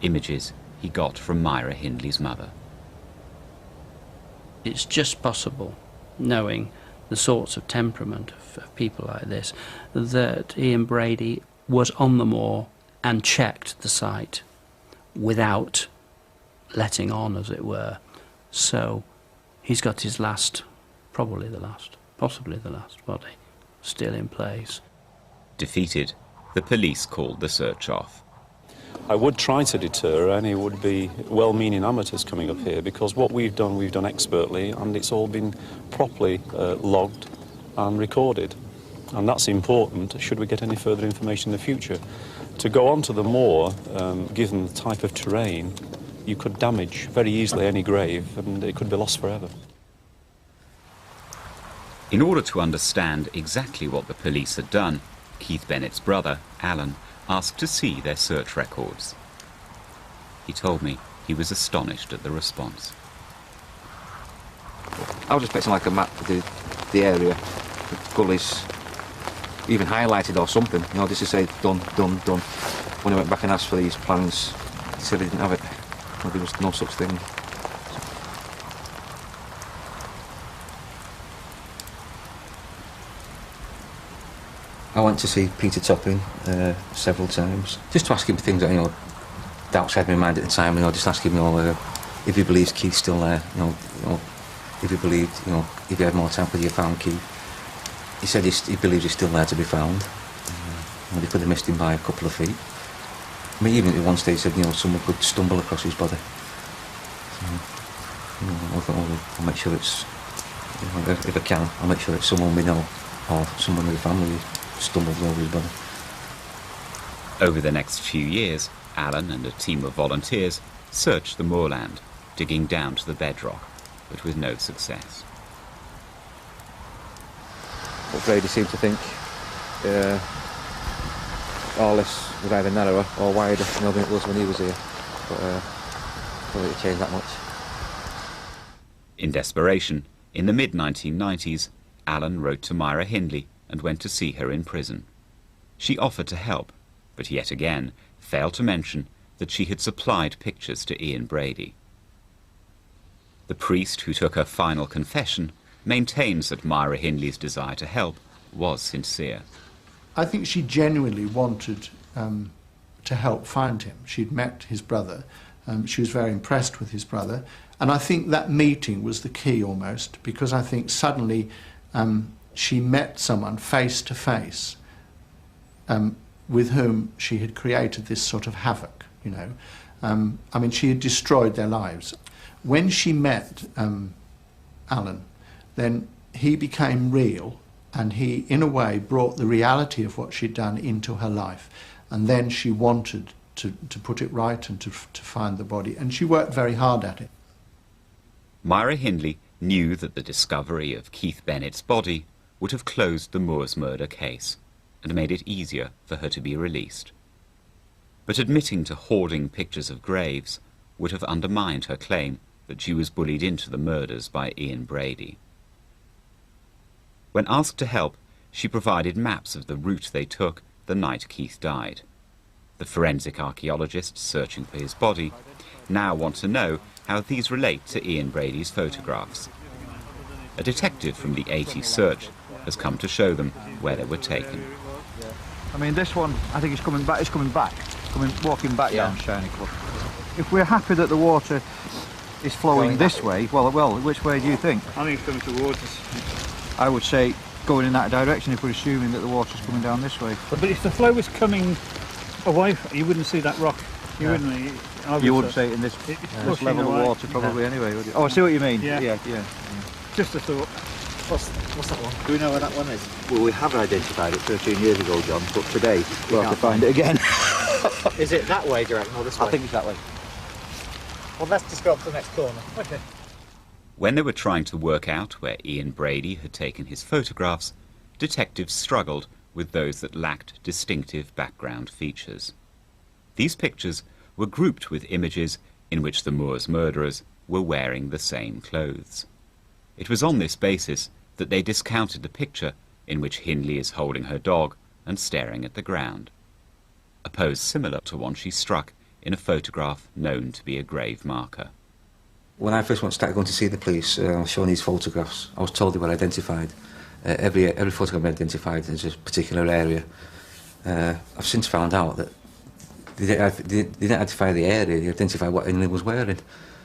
Speaker 2: images he got from Myra Hindley's mother.
Speaker 3: It's just possible, knowing the sorts of temperament of people like this, that Ian Brady was on the moor and checked the site without letting on, as it were. So he's got his last, possibly the last body still in place.
Speaker 2: Defeated, the police called the search off.
Speaker 17: I would try to deter any would-be well-meaning amateurs coming up here, because what we've done expertly, and it's all been properly logged and recorded. And that's important, should we get any further information in the future. To go onto the moor, given the type of terrain, you could damage very easily any grave, and it could be lost forever.
Speaker 2: In order to understand exactly what the police had done, Keith Bennett's brother, Alan, asked to see their search records. He told me he was astonished at the response.
Speaker 6: I was expecting like a map of the area, the gullies, even highlighted or something, you know, just to say done. When I went back and asked for these plans, he said he didn't have it. Well, there was no such thing. I went to see Peter Topping several times, just to ask him things that, you know, doubts had in my mind at the time, you know, just ask him, you know, if he believes Keith's still there, you know, if he believed, you know, if he had more time, could he have found Keith? He said he believes he's still there to be found. And he could have missed him by a couple of feet. I mean, even at one stage he said, you know, someone could stumble across his body. So, you know, I thought, I'll make sure it's, you know, if I can, I'll make sure it's someone we know, or someone in the family who stumbled over his body.
Speaker 2: Over the next few years, Alan and a team of volunteers searched the moorland, digging down to the bedrock, but with no success.
Speaker 6: But Brady seemed to think all this was either narrower or wider, you know, than it was when he was here. But I don't think it changed that much.
Speaker 2: In desperation, in the mid-1990s, Alan wrote to Myra Hindley and went to see her in prison. She offered to help, but yet again failed to mention that she had supplied pictures to Ian Brady. The priest who took her final confession maintains that Myra Hindley's desire to help was sincere.
Speaker 18: I think she genuinely wanted to help find him. She'd met his brother. She was very impressed with his brother. And I think that meeting was the key almost, because I think suddenly she met someone face to face with whom she had created this sort of havoc, you know. I mean, she had destroyed their lives. When she met Alan, then he became real, and he, in a way, brought the reality of what she'd done into her life. And then she wanted to put it right and to find the body, and she worked very hard at it.
Speaker 2: Myra Hindley knew that the discovery of Keith Bennett's body would have closed the Moors murder case and made it easier for her to be released. But admitting to hoarding pictures of graves would have undermined her claim that she was bullied into the murders by Ian Brady. When asked to help, she provided maps of the route they took the night Keith died. The forensic archaeologists searching for his body now want to know how these relate to Ian Brady's photographs. A detective from the 80s search has come to show them where they were taken.
Speaker 19: I mean, this one, I think it's coming back, walking back down Shiny Cliff. If we're happy that the water is flowing this way, well, which way do you think?
Speaker 20: I think it's coming towards us.
Speaker 19: I would say going in that direction if we're assuming that the water's coming down this way.
Speaker 20: But if the flow was coming away, you wouldn't see that rock. You wouldn't
Speaker 19: say it in this level of water probably anyway, would you? Oh, I see what you mean. Yeah.
Speaker 20: Just a thought.
Speaker 21: What's that one? Do we know where that one is? Well, we have identified it 13 years ago, John, but today
Speaker 19: we'll have to find it again.
Speaker 21: Is it that way, do you reckon, or this way?
Speaker 19: I think it's that way.
Speaker 21: Well, let's just go up to the next corner.
Speaker 20: Okay.
Speaker 2: When they were trying to work out where Ian Brady had taken his photographs, detectives struggled with those that lacked distinctive background features. These pictures were grouped with images in which the Moors murderers were wearing the same clothes. It was on this basis that they discounted the picture in which Hindley is holding her dog and staring at the ground, a pose similar to one she struck in a photograph known to be a grave marker.
Speaker 6: When I first started going to see the police, showing these photographs, I was told they were identified. Every photograph identified as a particular area. I've since found out that they didn't identify the area, they identified what Hindley was wearing. I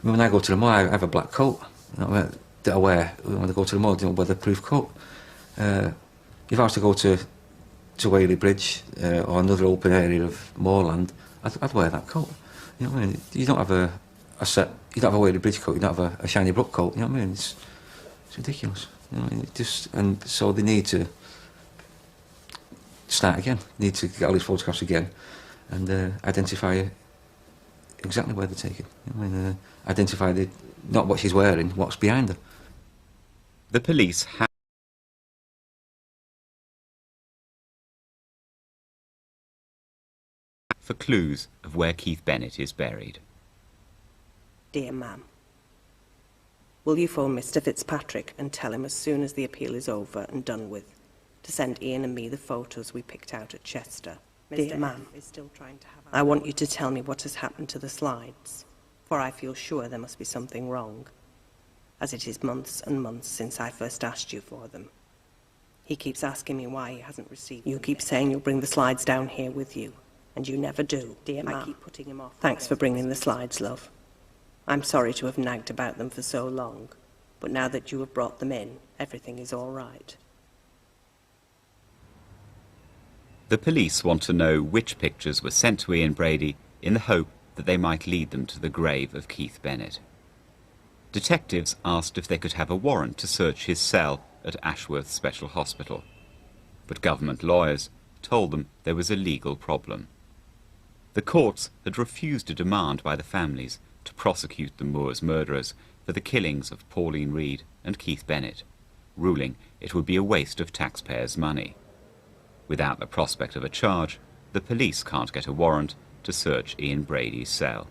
Speaker 6: mean, when I go to the mall, I have a black coat. You know, that I wear when I go to the mall, I wear the proof coat. If I was to go to Whaley Bridge or another open area of moorland, I'd wear that coat. You know what I mean? You don't have you don't have a Whaley Bridge coat, you don't have a Shiny Brook coat. You know what I mean? It's ridiculous. You know, and so they need to start again. They need to get all these photographs again and identify exactly where they're taken. You know, I mean, identify not what she's wearing, what's behind her.
Speaker 2: The police have for clues of where Keith Bennett is buried.
Speaker 7: Dear Ma'am, will you phone Mr. Fitzpatrick and tell him as soon as the appeal is over and done with to send Ian and me the photos we picked out at Chester? Dear Ma'am, I want you to tell me what has happened to the slides, for I feel sure there must be something wrong, as it is months and months since I first asked you for them. He keeps asking me why he hasn't received them. You keep saying you'll bring the slides down here with you, and you never do. Dear Ma'am, I keep putting him off. Thanks for bringing the slides, love. I'm sorry to have nagged about them for so long, but now that you have brought them in, everything is all right.
Speaker 2: The police want to know which pictures were sent to Ian Brady in the hope that they might lead them to the grave of Keith Bennett. Detectives asked if they could have a warrant to search his cell at Ashworth Special Hospital, but government lawyers told them there was a legal problem. The courts had refused a demand by the families to prosecute the Moors murderers for the killings of Pauline Reed and Keith Bennett, ruling it would be a waste of taxpayers' money. Without the prospect of a charge, the police can't get a warrant to search Ian Brady's cell.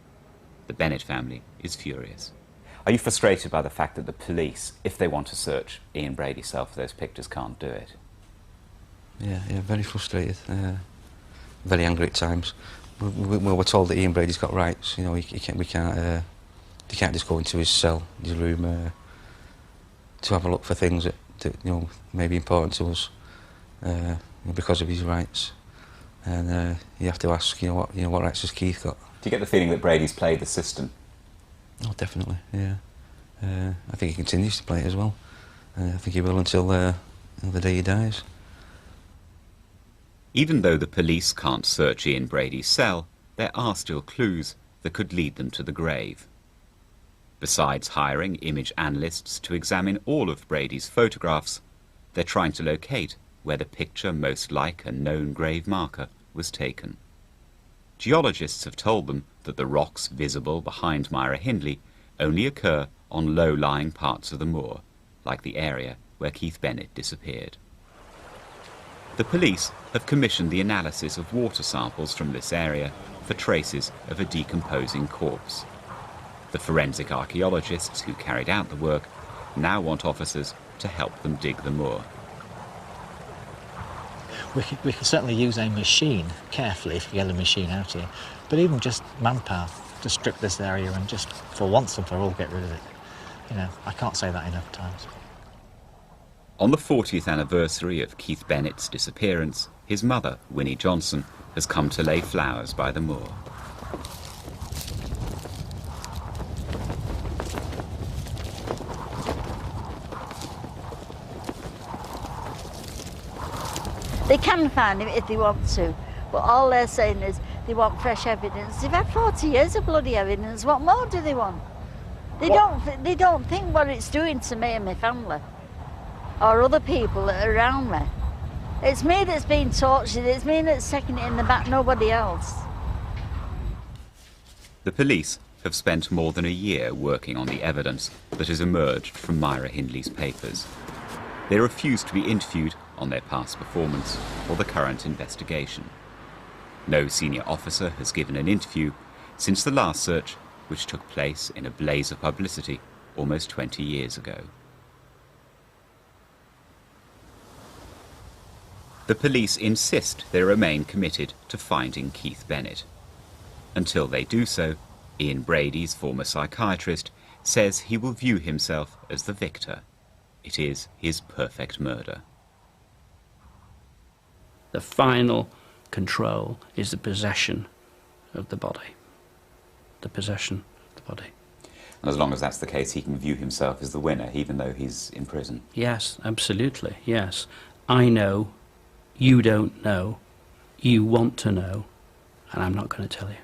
Speaker 2: The Bennett family is furious. Are you frustrated by the fact that the police, if they want to search Ian Brady's cell for those pictures, can't do it?
Speaker 6: Yeah, very frustrated. Very angry at times. We're told that Ian Brady's got rights. You know, they can't just go into his cell, his room, to have a look for things that you know may be important to us because of his rights. And you have to ask, what rights has Keith got?
Speaker 2: Do you get the feeling that Brady's played the system?
Speaker 6: Oh, definitely, yeah. I think he continues to play it as well. I think he will until the day he dies.
Speaker 2: Even though the police can't search Ian Brady's cell, there are still clues that could lead them to the grave. Besides hiring image analysts to examine all of Brady's photographs, they're trying to locate where the picture most like a known grave marker was taken. Geologists have told them that the rocks visible behind Myra Hindley only occur on low-lying parts of the moor, like the area where Keith Bennett disappeared. The police have commissioned the analysis of water samples from this area for traces of a decomposing corpse. The forensic archaeologists who carried out the work now want officers to help them dig the moor.
Speaker 1: We could certainly use a machine carefully if we get a machine out here, but even just manpower to strip this area and just for once and for all get rid of it. You know, I can't say that enough times.
Speaker 2: On the 40th anniversary of Keith Bennett's disappearance, his mother, Winnie Johnson, has come to lay flowers by the moor.
Speaker 22: They can find him if they want to, but all they're saying is they want fresh evidence. They've had 40 years of bloody evidence. What more do they want? They don't think what it's doing to me and my family, or other people that are around me. It's me that's being tortured. It's me that's taking it in the back. Nobody else.
Speaker 2: The police have spent more than a year working on the evidence that has emerged from Myra Hindley's papers. They refuse to be interviewed on their past performance or the current investigation. No senior officer has given an interview since the last search, which took place in a blaze of publicity almost 20 years ago. The police insist they remain committed to finding Keith Bennett. Until they do so, Ian Brady's former psychiatrist says he will view himself as the victor. It is his perfect murder.
Speaker 3: The final control is the possession of the body. The possession of the body.
Speaker 2: And as long as that's the case, he can view himself as the winner, even though he's in prison.
Speaker 3: Yes, absolutely, yes. I know, you don't know, you want to know, and I'm not going to tell you.